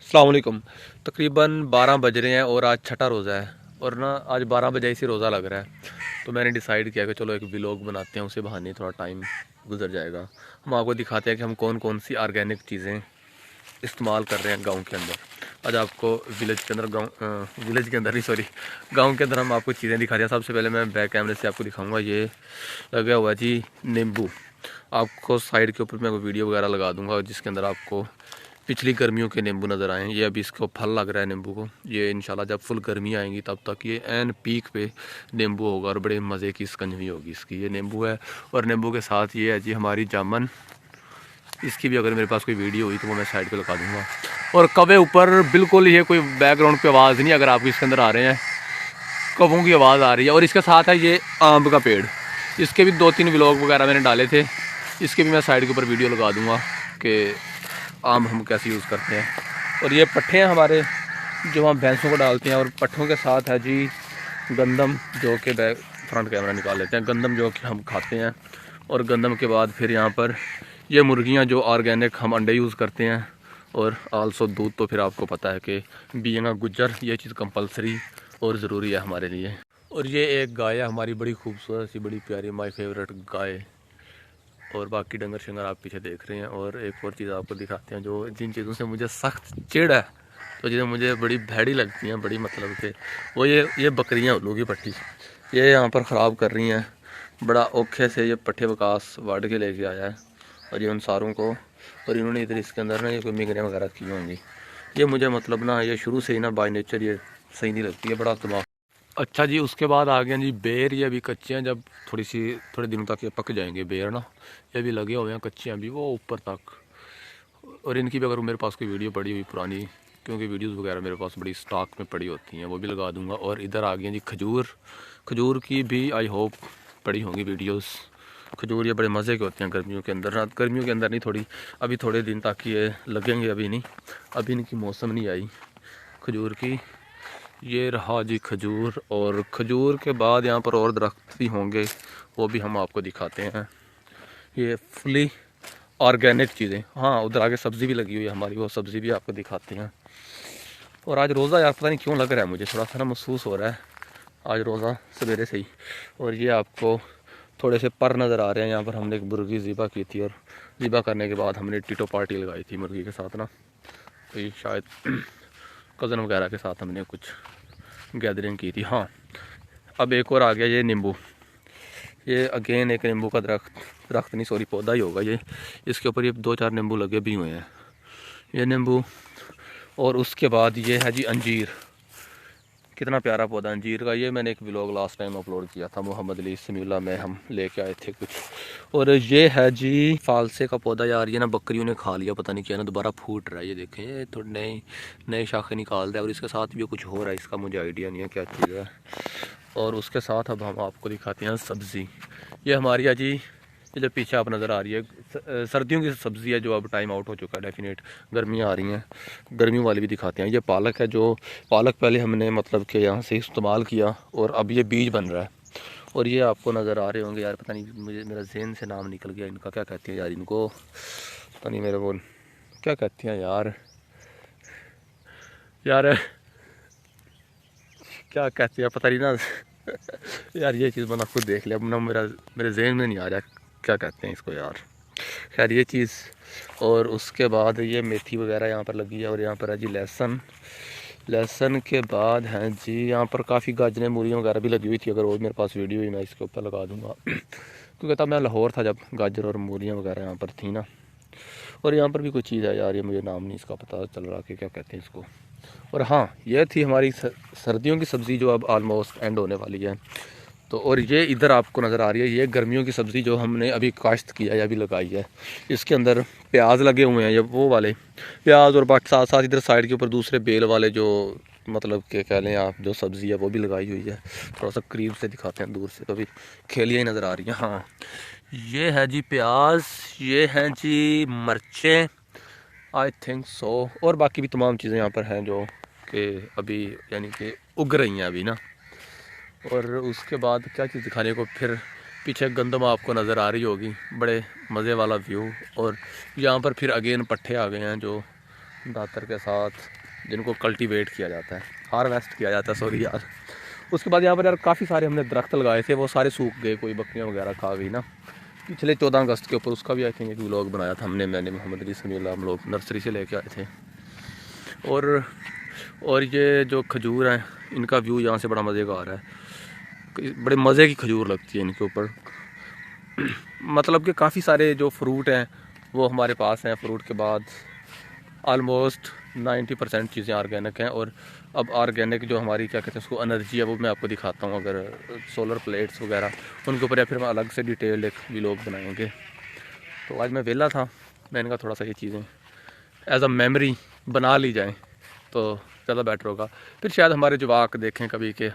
अस्सलाम वालेकुम। तकरीबन 12 बज रहे हैं और आज छठा रोज़ा है और ना आज 12 बजे से रोज़ा लग रहा है। तो मैंने डिसाइड किया कि चलो एक व्लॉग बनाते हैं, उसे बहाने थोड़ा टाइम गुजर जाएगा। हम आपको दिखाते हैं कि हम कौन कौन सी ऑर्गेनिक चीज़ें इस्तेमाल कर रहे हैं गांव के अंदर। आज आपको विलेज के अंदर विलेज के अंदर नहीं, सॉरी, गांव के अंदर हम आपको चीज़ें दिखाते हैं। सबसे पहले मैं बैक कैमरे से आपको दिखाऊंगा, ये लगा हुआ है जी नींबू। आपको साइड के ऊपर मैं वीडियो वगैरह लगा दूंगा जिसके अंदर आपको पिछली गर्मियों के नींबू नज़र आए। ये अभी इसको फल लग रहा है नींबू को। ये इंशाल्लाह जब फुल गर्मी आएंगी तब तक ये एन पीक पे नींबू होगा और बड़े मज़े की स्कंजवी होगी इसकी। ये नींबू है और नींबू के साथ ये है जी हमारी जामन। इसकी भी अगर मेरे पास कोई वीडियो हुई तो वो मैं साइड पे लगा दूंगा। और कवे ऊपर बिल्कुल ये कोई बैकग्राउंड पे आवाज़ नहीं, अगर आप इसके अंदर आ रहे हैं कवों की आवाज़ आ रही है। और इसके साथ है ये आम का पेड़। इसके भी 2-3 व्लॉग वगैरह मैंने डाले थे, इसके भी मैं साइड के ऊपर वीडियो लगा दूंगा कि आम हम कैसे यूज़ करते हैं। और ये पट्ठे हैं हमारे जो हम भैंसों को डालते हैं। और पट्ठों के साथ है जी गंदम, जो कि बैक फ्रंट कैमरा निकाल लेते हैं, गंदम जो कि हम खाते हैं। और गंदम के बाद फिर यहाँ पर ये मुर्गियाँ जो ऑर्गेनिक हम अंडे यूज़ करते हैं। और आल्सो दूध तो फिर आपको पता है कि बीइंग गुज्जर ये चीज़ कंपलसरी और ज़रूरी है हमारे लिए। और ये एक गाय है हमारी, बड़ी खूबसूरत सी, बड़ी प्यारी, माय फेवरेट गाय। और बाकी डंगर शंगर आप पीछे देख रहे हैं। और एक और चीज़ आपको दिखाते हैं जो जिन चीज़ों से मुझे सख्त चिढ़ है, तो चीज़ें मुझे बड़ी भैड़ी लगती हैं, बड़ी मतलब के वो ये बकरियाँ उल्लू की पट्टी ये यहाँ पर ख़राब कर रही हैं। बड़ा औखे से ये पट्ठे वकास वाड़ के लेके आया है और ये उन सारों को, और इन्होंने इधर इसके अंदर ना ये कोई मिगरें वगैरह की होंगी। ये मुझे मतलब ना ये शुरू से ही ना बाय नेचर ये सही नहीं लगती है, बड़ा दिमाग। अच्छा जी, उसके बाद आ गया जी बेर। ये अभी कच्चे हैं, जब थोड़े दिनों तक ये पक जाएंगे बेर ना। ये भी लगे हुए हैं कच्चे हैं अभी वो ऊपर तक। और इनकी भी अगर मेरे पास कोई वीडियो पड़ी हुई पुरानी, क्योंकि वीडियोस वगैरह मेरे पास बड़ी स्टॉक में पड़ी होती हैं, वो भी लगा दूंगा। और इधर आ गए जी खजूर। खजूर की भी आई होप पड़ी होंगी वीडियोस। खजूर ये बड़े मज़े के होते हैं गर्मियों के अंदर ना, गर्मियों के अंदर नहीं, अभी थोड़े दिन तक ये लगेंगे, अभी नहीं, अभी इनकी मौसम नहीं आई खजूर की। ये रहा जी खजूर। और खजूर के बाद यहाँ पर और दरख्त भी होंगे, वो भी हम आपको दिखाते हैं। ये फुली ऑर्गेनिक चीज़ें। हाँ, उधर आगे सब्ज़ी भी लगी हुई है हमारी, वो सब्ज़ी भी आपको दिखाते हैं। और आज रोज़ा यार पता नहीं क्यों लग रहा है मुझे, थोड़ा सा ना महसूस हो रहा है आज रोज़ा सवेरे से ही। और ये आपको थोड़े से पर नज़र आ रहे हैं। यहाँ पर हमने एक मुर्गी ज़िबा की थी और ज़िबा करने के बाद हमने टिटो पार्टी लगाई थी मुर्गी के साथ ना, तो ये शायद कज़न वगैरह के साथ हमने कुछ गैदरिंग की थी। हाँ, अब एक और आ गया ये नींबू। ये अगेन एक नींबू का दरख्त नहीं, सॉरी, पौधा ही होगा ये। इसके ऊपर ये 2-4 नींबू लगे भी हुए हैं, ये नींबू। और उसके बाद ये है जी अंजीर। कितना प्यारा पौधा अंजीर का। ये मैंने एक व्लॉग लास्ट टाइम अपलोड किया था, मोहम्मद अली समीला में हम लेके आए थे कुछ। और ये है जी फालसे का पौधा। यार ये ना बकरियों ने खा लिया, पता नहीं क्या ना, दोबारा फूट रहा है। ये देखें, ये थोड़े नए नए शाखें निकाल रहा है और इसके साथ भी कुछ हो रहा है, इसका मुझे आइडिया नहीं है क्या चीज़ है। और उसके साथ अब हम आपको दिखाते हैं सब्ज़ी। ये हमारी है जी, ये जो पीछे आप नज़र आ रही है सर्दियों की सब्ज़ी है जो अब टाइम आउट हो चुका है, डेफिनेट गर्मियाँ आ रही हैं, गर्मियों वाली भी दिखाते हैं। ये पालक है, जो पालक पहले हमने मतलब कि यहाँ से इस्तेमाल किया और अब ये बीज बन रहा है। और ये आपको नज़र आ रहे होंगे, यार पता नहीं मुझे, मेरा जहन से नाम निकल गया इनका, क्या कहते हैं यार इनको, पता नहीं मेरे को क्या कहते हैं यार, यार क्या कहते हैं पता नहीं ना यार ये चीज़ बना खुद देख लिया ना, मेरे जहन में नहीं आ रहा क्या कहते हैं इसको यार। खैर ये चीज़। और उसके बाद ये मेथी वगैरह यहाँ पर लगी है। और यहाँ पर है जी लहसुन। लहसुन के बाद हैं जी यहाँ पर काफ़ी गाजरें, मूलियाँ वगैरह भी लगी हुई थी। अगर वो मेरे पास वीडियो हुई मैं इसके ऊपर लगा दूँगा क्योंकि तब मैं लाहौर था जब गाजर और मूलियाँ वगैरह यहाँ पर थी ना। और यहाँ पर भी कुछ चीज़ है यार, ये मुझे नाम नहीं इसका पता चल रहा कि क्या कहते हैं इसको। और हाँ, ये थी हमारी सर्दियों की सब्ज़ी जो अब आलमोस्ट एंड होने वाली है। तो और ये इधर आपको नज़र आ रही है, ये गर्मियों की सब्ज़ी जो हमने अभी काश्त किया है, अभी लगाई है। इसके अंदर प्याज लगे हुए हैं, ये वो वाले प्याज, और बाकी साथ साथ इधर साइड के ऊपर दूसरे बेल वाले जो मतलब कि कह लें आप, जो सब्ज़ी है वो भी लगाई हुई है। थोड़ा सा करीब से दिखाते हैं, दूर से तो अभी खेलियाँ ही नज़र आ रही हैं। हाँ, ये है जी प्याज, ये हैं जी मिर्चें, आई थिंक सो। और बाकी भी तमाम चीज़ें यहाँ पर हैं जो कि अभी यानी कि उग रही हैं अभी ना। और उसके बाद क्या चीज़ दिखाने को, फिर पीछे गंदम आपको नज़र आ रही होगी, बड़े मज़े वाला व्यू। और यहाँ पर फिर अगेन पट्ठे आ गए हैं जो दातर के साथ, जिनको कल्टीवेट किया जाता है, हार्वेस्ट किया जाता है, सॉरी यार। उसके बाद यहाँ पर यार काफ़ी सारे हमने दरख्त लगाए थे, वो सारे सूख गए, कोई बकरियाँ वगैरह खा गई ना। पिछले 14 अगस्त के ऊपर उसका भी आई थिंक एक व्लॉग बनाया था मैंने मोहम्मद अली समीउल्लाह, हम लोग नर्सरी से लेके आए थे। और ये जो खजूर हैं, इनका व्यू यहाँ से बड़ा मज़े का आ रहा है, बड़े मज़े की खजूर लगती है इनके ऊपर। मतलब कि काफ़ी सारे जो फ्रूट हैं वो हमारे पास हैं। फ्रूट के बाद ऑलमोस्ट 90% चीज़ें ऑर्गेनिक हैं। और अब ऑर्गेनिक जो हमारी क्या कहते हैं उसको एनर्जी है, वो मैं आपको दिखाता हूँ, अगर सोलर प्लेट्स वगैरह उनके ऊपर, या फिर हम अलग से डिटेल एक व्लॉग बनाएंगे। तो आज मैं वेला था, मैंने कहा थोड़ा सा ये चीज़ें एज अ मेमोरी बना ली जाएँ तो ज़्यादा बेटर होगा। फिर शायद हमारे जवाक देखें कभी कि